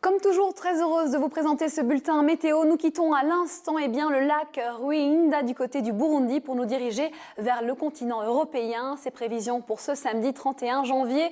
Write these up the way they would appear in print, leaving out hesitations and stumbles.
Comme toujours, très heureuse de vous présenter ce bulletin météo. Nous quittons à l'instant le lac Ruinda du côté du Burundi pour nous diriger vers le continent européen. Ces prévisions pour ce samedi 31 janvier,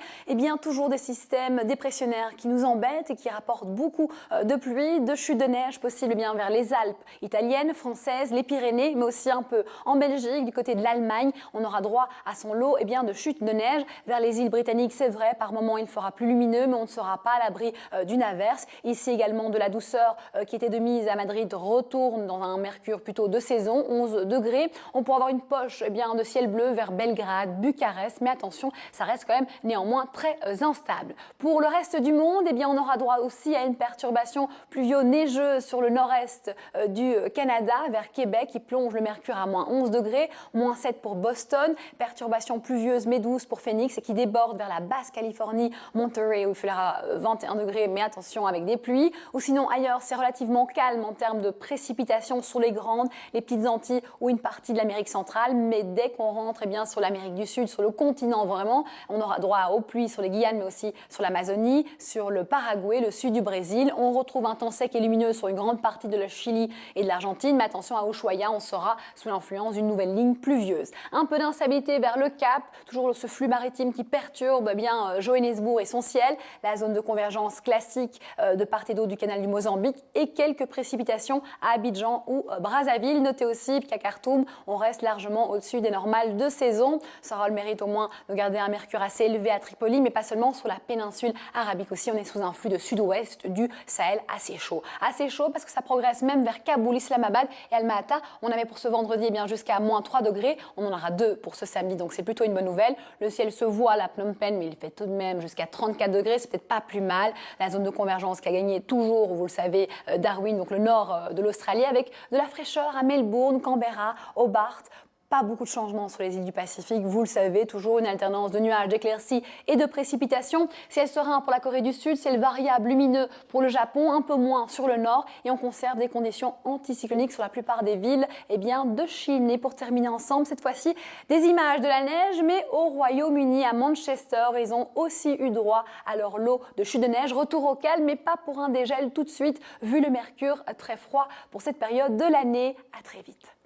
toujours des systèmes dépressionnaires qui nous embêtent et qui rapportent beaucoup de pluie, de chutes de neige possibles vers les Alpes italiennes, françaises, les Pyrénées, mais aussi un peu en Belgique, du côté de l'Allemagne. On aura droit à son lot de chutes de neige vers les îles britanniques. C'est vrai, par moments il fera plus lumineux, mais on ne sera pas à l'abri d'une averse. Ici également de la douceur qui était de mise à Madrid retourne dans un mercure plutôt de saison, 11 degrés. On pourra avoir une poche de ciel bleu vers Belgrade, Bucarest, mais attention, ça reste quand même néanmoins très instable. Pour le reste du monde, on aura droit aussi à une perturbation pluvio-neigeuse sur le nord-est du Canada vers Québec qui plonge le mercure à moins 11 degrés, moins 7 pour Boston, perturbation pluvieuse mais douce pour Phoenix et qui déborde vers la Basse-Californie, Monterey où il fera 21 degrés, mais attention avec des pluies, ou sinon ailleurs c'est relativement calme en termes de précipitations sur les grandes, les petites Antilles ou une partie de l'Amérique centrale, mais dès qu'on rentre sur l'Amérique du Sud, sur le continent vraiment, on aura droit aux pluies sur les Guyanes, mais aussi sur l'Amazonie, sur le Paraguay, le sud du Brésil. On retrouve un temps sec et lumineux sur une grande partie de le Chili et de l'Argentine, mais attention à Ushuaia, on sera sous l'influence d'une nouvelle ligne pluvieuse. Un peu d'instabilité vers le Cap, toujours ce flux maritime qui perturbe Johannesburg et son ciel, la zone de convergence classique de part et d'autre du canal du Mozambique et quelques précipitations à Abidjan ou Brazzaville. Notez aussi qu'à Khartoum, on reste largement au-dessus des normales de saison. Ça aura le mérite au moins de garder un mercure assez élevé à Tripoli, mais pas seulement sur la péninsule arabique aussi. On est sous un flux de sud-ouest du Sahel assez chaud. Assez chaud parce que ça progresse même vers Kaboul, Islamabad et Alma-Ata. On avait pour ce vendredi jusqu'à moins 3 degrés. On en aura 2 pour ce samedi, donc c'est plutôt une bonne nouvelle. Le ciel se voile à Phnom Penh, mais il fait tout de même jusqu'à 34 degrés. C'est peut-être pas plus mal. La zone de convergence qui a gagné toujours, vous le savez, Darwin, donc le nord de l'Australie, avec de la fraîcheur à Melbourne, Canberra, Hobart. Pas beaucoup de changements sur les îles du Pacifique, vous le savez, toujours une alternance de nuages, d'éclaircies et de précipitations. Ciel serein pour la Corée du Sud, ciel variable, lumineux pour le Japon, un peu moins sur le nord et on conserve des conditions anticycloniques sur la plupart des villes de Chine. Et pour terminer ensemble, cette fois-ci, des images de la neige, mais au Royaume-Uni, à Manchester, ils ont aussi eu droit à leur lot de chutes de neige. Retour au calme, mais pas pour un dégel tout de suite, vu le mercure très froid pour cette période de l'année. À très vite.